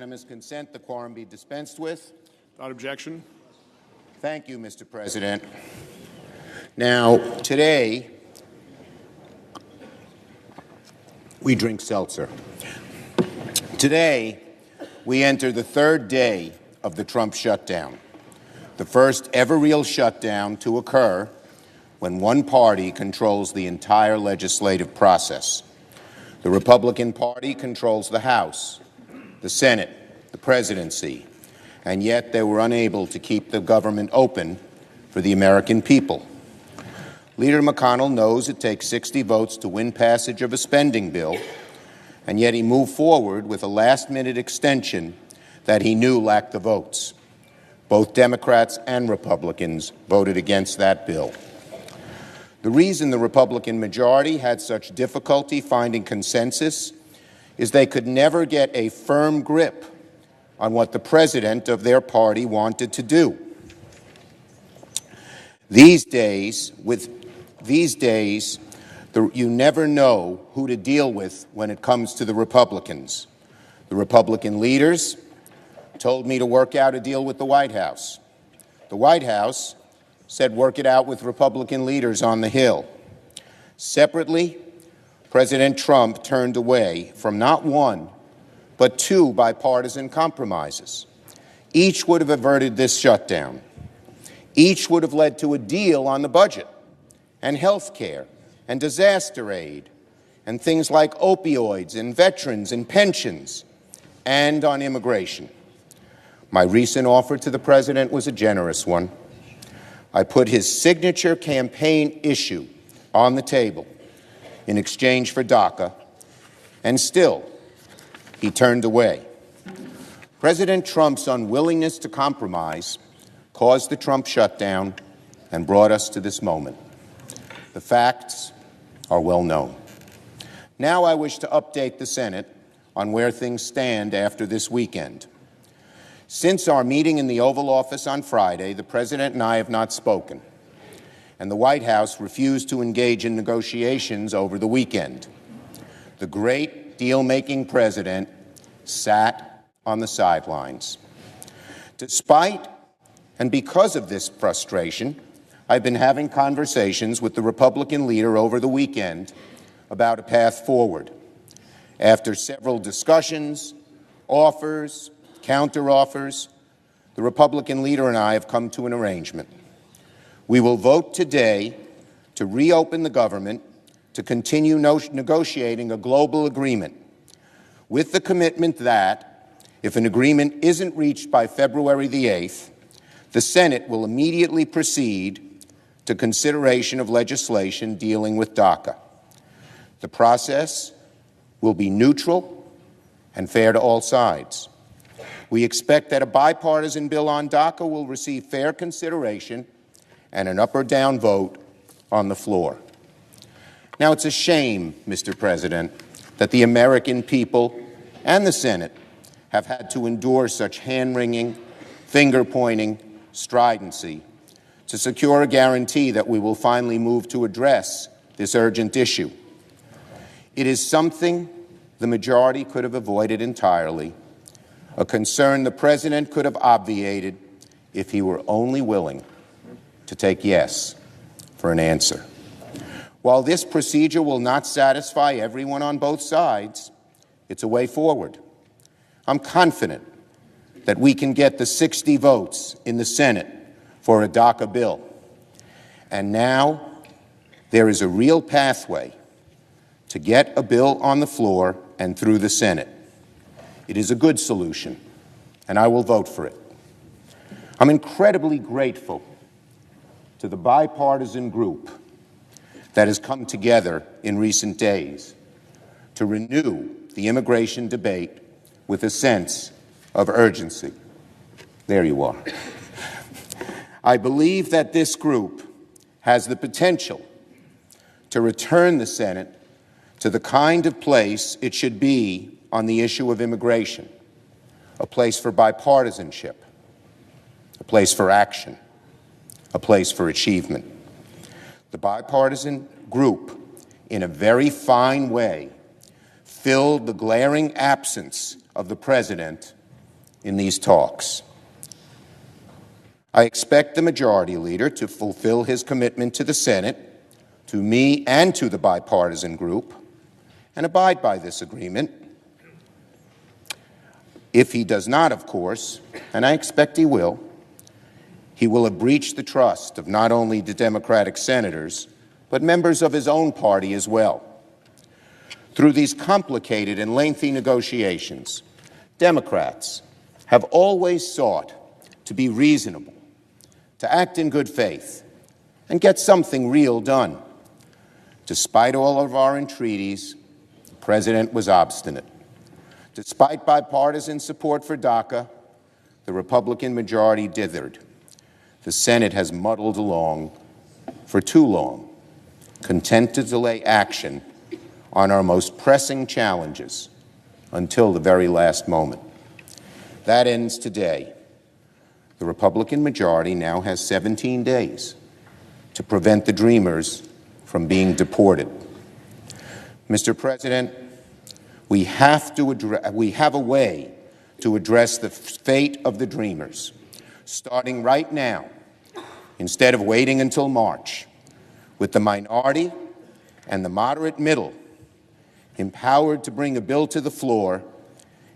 unanimous consent, the quorum be dispensed with. Without objection. Thank you, Mr. President. Now, today, we drink seltzer. Today, we enter the third day of the Trump shutdown, the first ever real shutdown to occur when one party controls the entire legislative process. The Republican Party controls the House, the Senate, the presidency, and yet they were unable to keep the government open for the American people. Leader McConnell knows it takes 60 votes to win passage of a spending bill, and yet he moved forward with a last-minute extension that he knew lacked the votes. Both Democrats and Republicans voted against that bill. The reason the Republican majority had such difficulty finding consensus is they could never get a firm grip on what the president of their party wanted to do. These days, you never know who to deal with when it comes to the Republicans. The Republican leaders told me to work out a deal with the White House. The White House said work it out with Republican leaders on the Hill. Separately, President Trump turned away from not one, but two bipartisan compromises. Each would have averted this shutdown. Each would have led to a deal on the budget and health care and disaster aid and things like opioids and veterans and pensions and on immigration. My recent offer to the president was a generous one. I put his signature campaign issue on the table in exchange for DACA, and still he turned away. President Trump's unwillingness to compromise caused the Trump shutdown and brought us to this moment. The facts are well known. Now I wish to update the Senate on where things stand after this weekend. Since our meeting in the Oval Office on Friday, the President and I have not spoken, and the White House refused to engage in negotiations over the weekend. The great deal-making President sat on the sidelines. Despite and because of this frustration, I've been having conversations with the Republican leader over the weekend about a path forward. After several discussions, offers, counteroffers, the Republican leader and I have come to an arrangement. We will vote today to reopen the government, to continue negotiating a global agreement, with the commitment that, if an agreement isn't reached by February the 8th, the Senate will immediately proceed to consideration of legislation dealing with DACA. The process will be neutral and fair to all sides. We expect that a bipartisan bill on DACA will receive fair consideration and an up or down vote on the floor. Now, it's a shame, Mr. President, that the American people and the Senate have had to endure such hand-wringing, finger-pointing stridency to secure a guarantee that we will finally move to address this urgent issue. It is something the majority could have avoided entirely, a concern the President could have obviated if he were only willing to take yes for an answer. While this procedure will not satisfy everyone on both sides, it's a way forward. I'm confident that we can get the 60 votes in the Senate for a DACA bill. And now there is a real pathway to get a bill on the floor and through the Senate. It is a good solution, and I will vote for it. I'm incredibly grateful to the bipartisan group that has come together in recent days to renew the immigration debate with a sense of urgency. There you are. I believe that this group has the potential to return the Senate to the kind of place it should be on the issue of immigration, a place for bipartisanship, a place for action, a place for achievement. The bipartisan group, in a very fine way, filled the glaring absence of the President in these talks. I expect the Majority Leader to fulfill his commitment to the Senate, to me and to the bipartisan group, and abide by this agreement. If he does not, of course, and I expect he will have breached the trust of not only the Democratic senators, but members of his own party as well. Through these complicated and lengthy negotiations, Democrats have always sought to be reasonable, to act in good faith, and get something real done. Despite all of our entreaties, the President was obstinate. Despite bipartisan support for DACA, the Republican majority dithered. The Senate has muddled along for too long, content to delay action on our most pressing challenges until the very last moment. That ends today. The Republican majority now has 17 days to prevent the Dreamers from being deported. Mr. President, we have a way to address the fate of the Dreamers, starting right now, instead of waiting until March, with the minority and the moderate middle empowered to bring a bill to the floor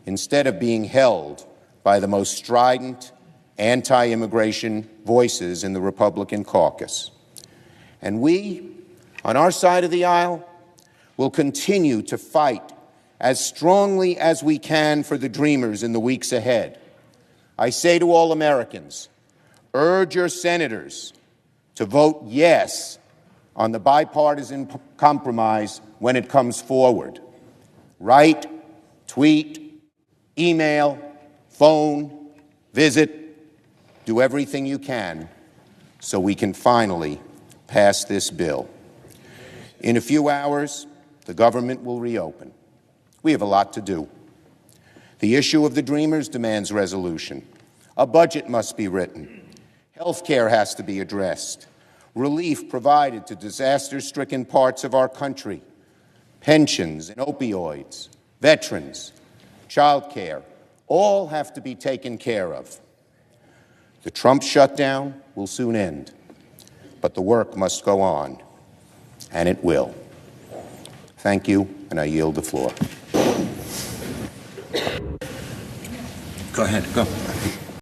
instead of being held by the most strident anti-immigration voices in the Republican caucus. And we, on our side of the aisle, will continue to fight as strongly as we can for the Dreamers in the weeks ahead. I say to all Americans, urge your senators to vote yes on the bipartisan compromise when it comes forward. Write, tweet, email, phone, visit, do everything you can so we can finally pass this bill. In a few hours, the government will reopen. We have a lot to do. The issue of the Dreamers demands resolution. A budget must be written. Health care has to be addressed. Relief provided to disaster-stricken parts of our country. Pensions and opioids, veterans, child care, all have to be taken care of. The Trump shutdown will soon end, but the work must go on, and it will. Thank you, and I yield the floor. Go ahead, go.